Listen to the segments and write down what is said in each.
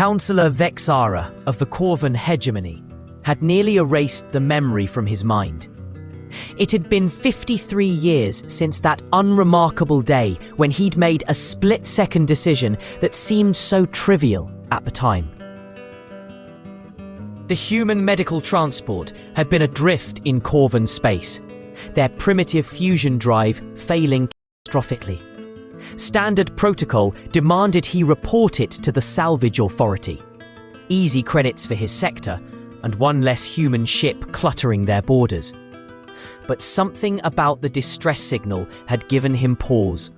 Councillor Vexara of the Corvan hegemony had nearly erased the memory from his mind. It had been 53 years since that unremarkable day when he'd made a split-second decision that seemed so trivial at the time. The human medical transport had been adrift in Corvan space, their primitive fusion drive failing catastrophically. Standard protocol demanded he report it to the salvage authority. Easy credits for his sector, and one less human ship cluttering their borders. But something about the distress signal had given him pause.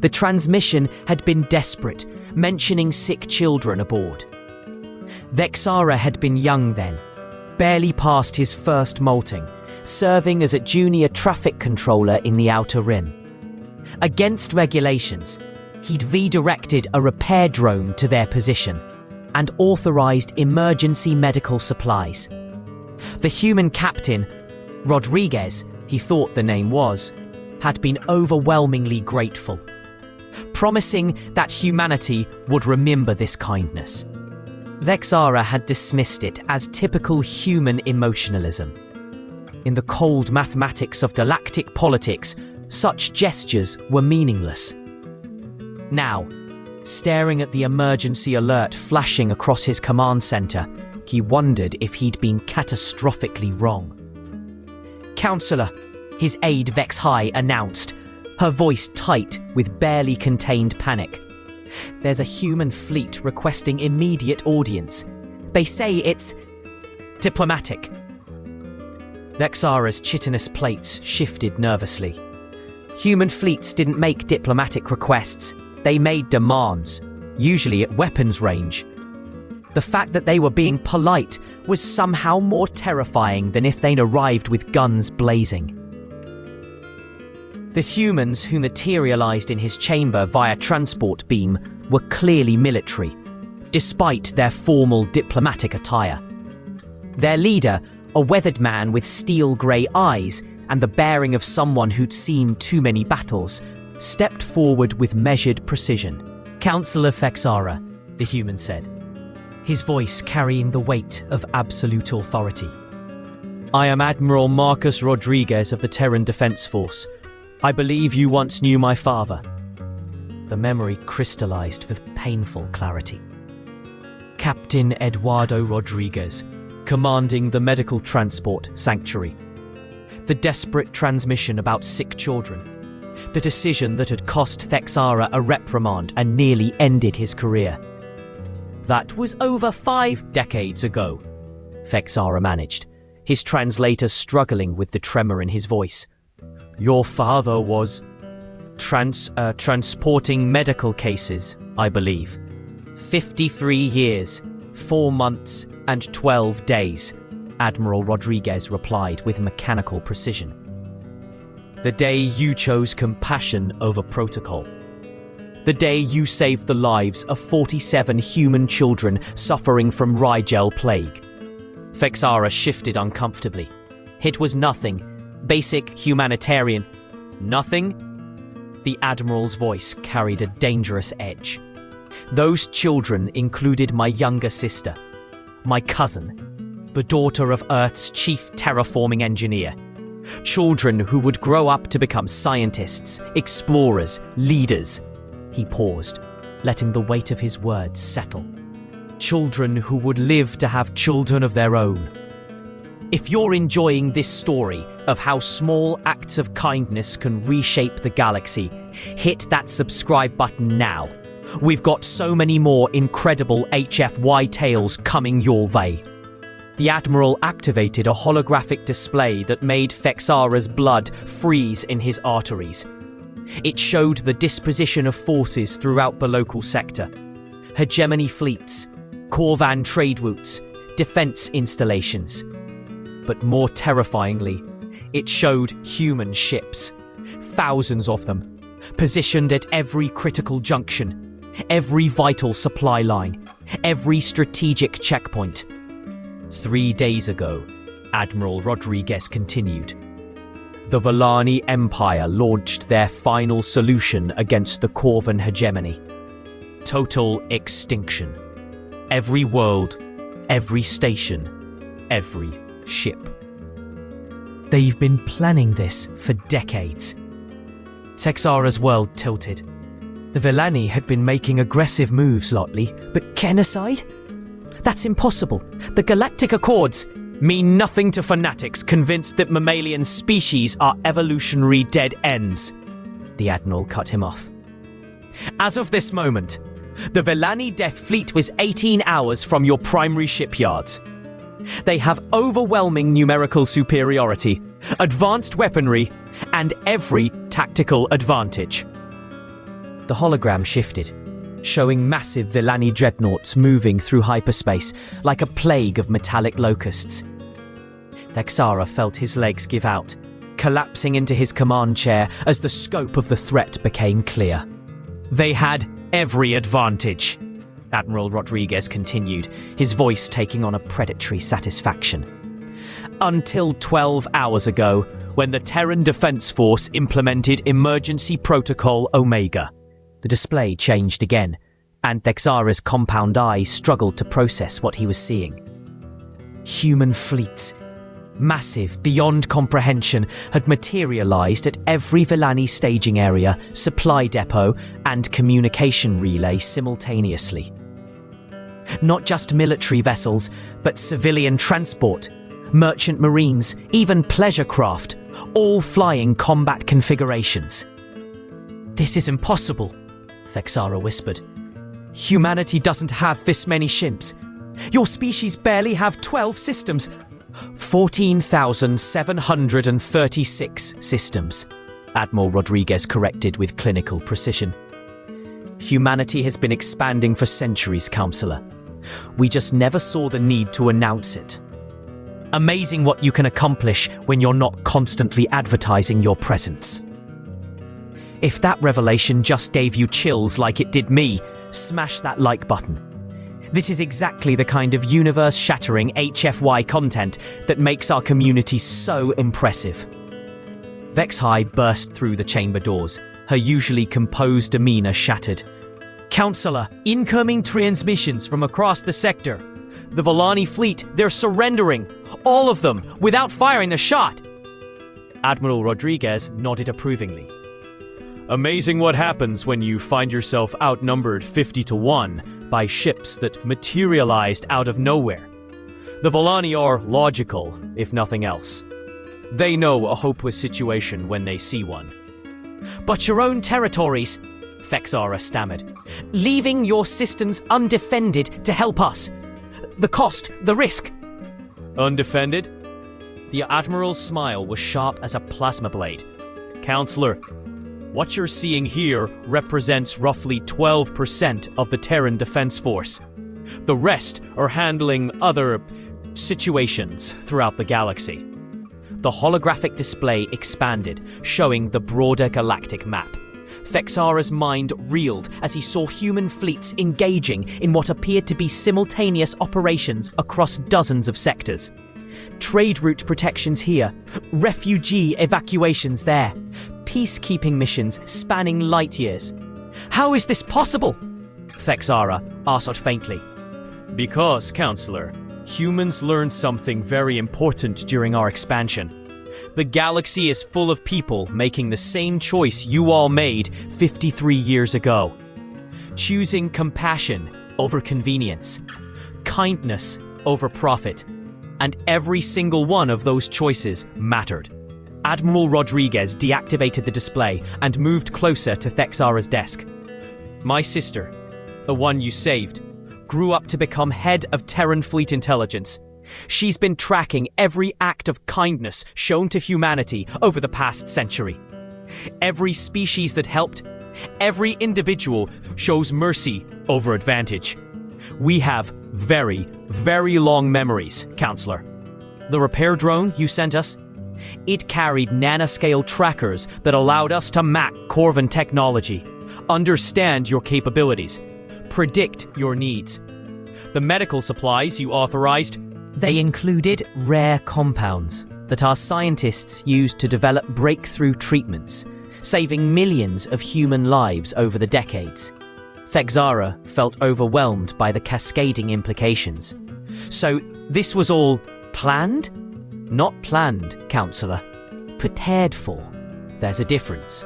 The transmission had been desperate, mentioning sick children aboard. Vexara had been young then, barely past his first molting, serving as a junior traffic controller in the Outer Rim. Against regulations, he'd redirected a repair drone to their position and authorized emergency medical supplies. The human captain, Rodriguez, he thought the name was, had been overwhelmingly grateful, promising that humanity would remember this kindness. Vexara had dismissed it as typical human emotionalism. In the cold mathematics of galactic politics, such gestures were meaningless. Now, staring at the emergency alert flashing across his command center, he wondered if he'd been catastrophically wrong. "Counselor," his aide Vex High announced, her voice tight with barely contained panic. "There's a human fleet requesting immediate audience. They say it's diplomatic." Vexara's chitinous plates shifted nervously. Human fleets didn't make diplomatic requests. They made demands, usually at weapons range. The fact that they were being polite was somehow more terrifying than if they'd arrived with guns blazing. The humans who materialized in his chamber via transport beam were clearly military, despite their formal diplomatic attire. Their leader, a weathered man with steel-grey eyes and the bearing of someone who'd seen too many battles, stepped forward with measured precision. "Councillor Vexara," the human said, his voice carrying the weight of absolute authority. "I am Admiral Marcus Rodriguez of the Terran Defense Force. I believe you once knew my father." The memory crystallized with painful clarity. Captain Eduardo Rodriguez, commanding the medical transport sanctuary. The desperate transmission about sick children. The decision that had cost Vexara a reprimand and nearly ended his career. "That was over 5 decades ago," Vexara managed, his translator struggling with the tremor in his voice. "Your father was transporting medical cases, I believe. 53 years, 4 months, and 12 days, Admiral Rodriguez replied with mechanical precision. "The day you chose compassion over protocol. The day you saved the lives of 47 human children suffering from Rigel plague." Vexara shifted uncomfortably. It was nothing. Basic humanitarian. Nothing? The Admiral's voice carried a dangerous edge. "Those children included my younger sister, my cousin, the daughter of Earth's chief terraforming engineer. Children who would grow up to become scientists, explorers, leaders." He paused, letting the weight of his words settle. "Children who would live to have children of their own. If you're enjoying this story of how small acts of kindness can reshape the galaxy, hit that subscribe button now. We've got so many more incredible HFY tales coming your way." The Admiral activated a holographic display that made Vexara's blood freeze in his arteries. It showed the disposition of forces throughout the local sector. Hegemony fleets, Corvan trade routes, defense installations. But more terrifyingly, it showed human ships, thousands of them, positioned at every critical junction, every vital supply line, every strategic checkpoint. 3 days ago, Admiral Rodriguez continued, the Villani Empire launched their final solution against the Corvan hegemony. Total extinction. Every world, every station, every ship. They've been planning this for decades. Texara's world tilted. The Villani had been making aggressive moves lately, but genocide? That's impossible. The Galactic Accords mean nothing to fanatics convinced that mammalian species are evolutionary dead ends. The Admiral cut him off. As of this moment, the Villani Death Fleet was 18 hours from your primary shipyards. They have overwhelming numerical superiority, advanced weaponry, and every tactical advantage. The hologram shifted, showing massive Villani dreadnoughts moving through hyperspace like a plague of metallic locusts. Texara felt his legs give out, collapsing into his command chair as the scope of the threat became clear. They had every advantage, Admiral Rodriguez continued, his voice taking on a predatory satisfaction. Until 12 hours ago, when the Terran Defense Force implemented Emergency Protocol Omega. The display changed again, and Texara's compound eye struggled to process what he was seeing. Human fleets, massive beyond comprehension, had materialized at every Villani staging area, supply depot, and communication relay simultaneously. Not just military vessels, but civilian transport, merchant marines, even pleasure craft, all flying combat configurations. "This is impossible," Texara whispered. "Humanity doesn't have this many ships. Your species barely have 12 systems. 14,736 systems, Admiral Rodriguez corrected with clinical precision. Humanity has been expanding for centuries, Counselor. We just never saw the need to announce it. Amazing what you can accomplish when you're not constantly advertising your presence. If that revelation just gave you chills like it did me, smash that like button. This is exactly the kind of universe-shattering HFY content that makes our community so impressive." Vexhai burst through the chamber doors, her usually composed demeanor shattered. "Counselor, incoming transmissions from across the sector. The Villani fleet, they're surrendering. All of them, without firing a shot." Admiral Rodriguez nodded approvingly. "Amazing what happens when you find yourself outnumbered 50-1 by ships that materialized out of nowhere. The Villani are logical, if nothing else. They know a hopeless situation when they see one." "But your own territories," Texara stammered, "leaving your systems undefended to help us. The cost, the risk." "Undefended?" The Admiral's smile was sharp as a plasma blade. "Counselor, what you're seeing here represents roughly 12% of the Terran Defense Force. The rest are handling other situations throughout the galaxy." The holographic display expanded, showing the broader galactic map. Texara's mind reeled as he saw human fleets engaging in what appeared to be simultaneous operations across dozens of sectors. Trade route protections here, refugee evacuations there, peacekeeping missions spanning light years. "How is this possible?" Texara asked faintly. "Because, Counselor, humans learned something very important during our expansion. The galaxy is full of people making the same choice you all made 53 years ago. Choosing compassion over convenience, kindness over profit, and every single one of those choices mattered." Admiral Rodriguez deactivated the display and moved closer to Texara's desk. "My sister, the one you saved, grew up to become head of Terran Fleet Intelligence. She's been tracking every act of kindness shown to humanity over the past century. Every species that helped, every individual shows mercy over advantage. We have very, very long memories, Counselor. The repair drone you sent us? It carried nanoscale trackers that allowed us to map Corvan technology, understand your capabilities, predict your needs. The medical supplies you authorized, they included rare compounds that our scientists used to develop breakthrough treatments, saving millions of human lives over the decades. Thexara felt overwhelmed by the cascading implications. So this was all planned? Not planned, Counselor. Prepared for. There's a difference.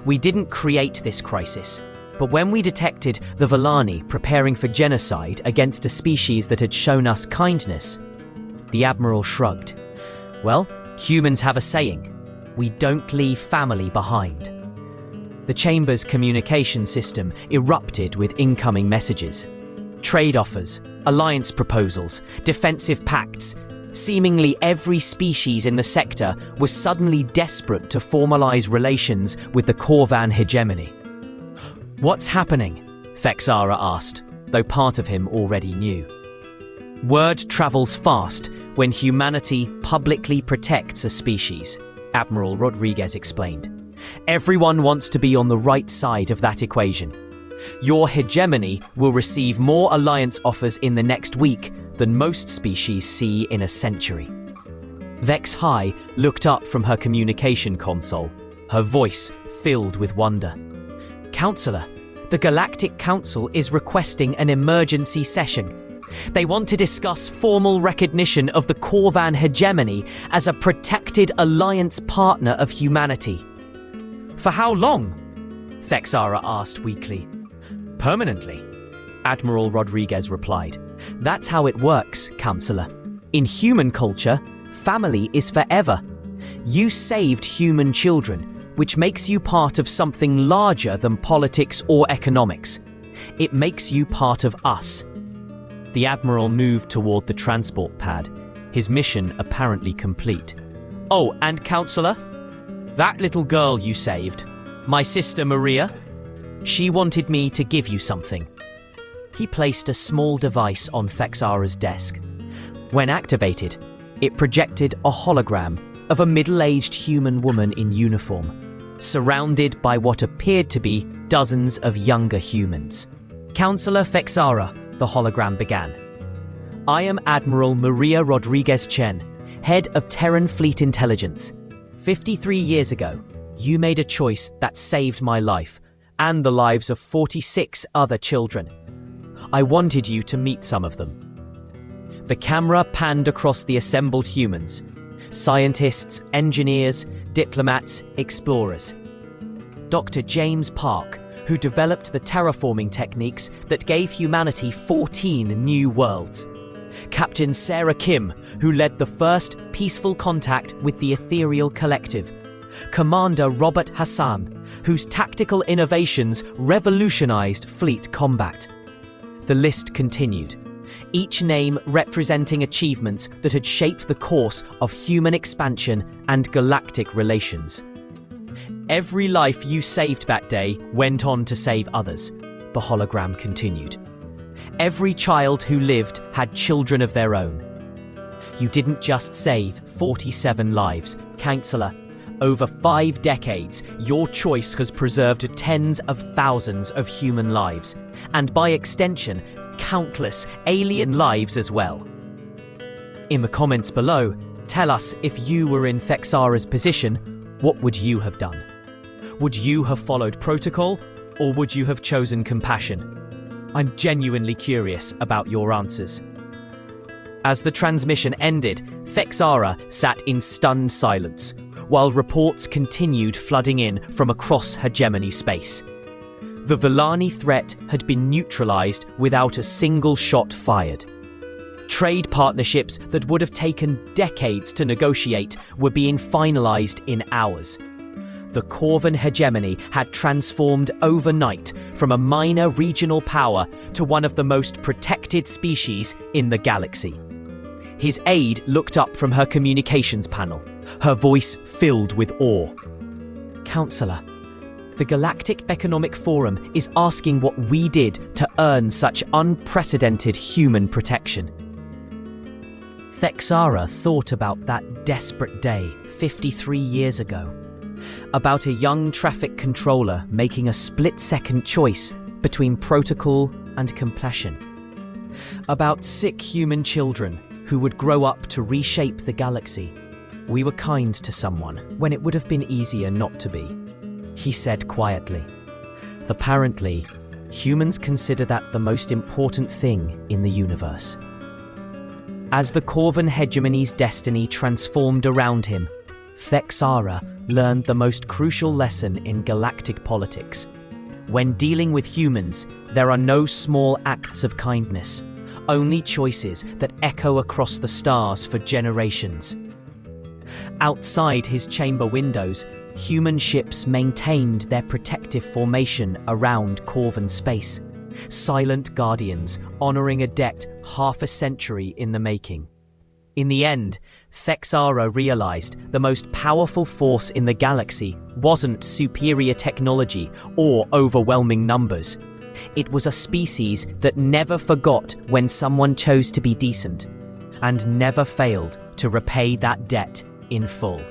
We didn't create this crisis, but when we detected the Villani preparing for genocide against a species that had shown us kindness, the Admiral shrugged. Well, humans have a saying, we don't leave family behind. The Chamber's communication system erupted with incoming messages. Trade offers, alliance proposals, defensive pacts. Seemingly every species in the sector was suddenly desperate to formalize relations with the Corvan hegemony. What's happening? Thexara asked, though part of him already knew. Word travels fast when humanity publicly protects a species, Admiral Rodriguez explained. Everyone wants to be on the right side of that equation. Your hegemony will receive more alliance offers in the next week than most species see in a century. Vex High looked up from her communication console, her voice filled with wonder. Counselor, the Galactic Council is requesting an emergency session. They want to discuss formal recognition of the Corvan hegemony as a protected alliance partner of humanity. For how long? Thexara asked weakly. Permanently, Admiral Rodriguez replied. That's how it works, Counselor. In human culture, family is forever. You saved human children, which makes you part of something larger than politics or economics. It makes you part of us. The Admiral moved toward the transport pad, his mission apparently complete. Oh, and Counselor? That little girl you saved, my sister Maria, she wanted me to give you something. He placed a small device on Thexara's desk. When activated, it projected a hologram of a middle-aged human woman in uniform, surrounded by what appeared to be dozens of younger humans. Counselor Thexara, the hologram began. I am Admiral Maria Rodriguez Chen, head of Terran Fleet Intelligence. 53 years ago, you made a choice that saved my life and the lives of 46 other children. I wanted you to meet some of them. The camera panned across the assembled humans. Scientists, engineers, diplomats, explorers. Dr. James Park, who developed the terraforming techniques that gave humanity 14 new worlds. Captain Sarah Kim, who led the first peaceful contact with the Ethereal Collective. Commander Robert Hassan, whose tactical innovations revolutionized fleet combat. The list continued, each name representing achievements that had shaped the course of human expansion and galactic relations. Every life you saved that day went on to save others, the hologram continued. Every child who lived had children of their own. You didn't just save 47 lives, Counselor. Over 5 decades, your choice has preserved tens of thousands of human lives, and by extension, countless alien lives as well. In the comments below, tell us if you were in Thexara's position, what would you have done? Would you have followed protocol, or would you have chosen compassion? I'm genuinely curious about your answers. As the transmission ended, Thexara sat in stunned silence, while reports continued flooding in from across hegemony space. The Villani threat had been neutralized without a single shot fired. Trade partnerships that would have taken decades to negotiate were being finalized in hours. The Corvan hegemony had transformed overnight from a minor regional power to one of the most protected species in the galaxy. His aide looked up from her communications panel, her voice filled with awe. Counselor, the Galactic Economic Forum is asking what we did to earn such unprecedented human protection. Thexara thought about that desperate day 53 years ago. About a young traffic controller making a split-second choice between protocol and compassion. About sick human children who would grow up to reshape the galaxy. We were kind to someone when it would have been easier not to be, he said quietly. Apparently, Humans consider that the most important thing in the universe. As the Corvan hegemony's destiny transformed around him, Thexara learned the most crucial lesson in galactic politics. When dealing with humans, there are no small acts of kindness, only choices that echo across the stars for generations. Outside his chamber windows, human ships maintained their protective formation around Corvan space, silent guardians honoring a debt half a century in the making. In the end, Thexara realized the most powerful force in the galaxy wasn't superior technology or overwhelming numbers. It was a species that never forgot when someone chose to be decent, and never failed to repay that debt in full.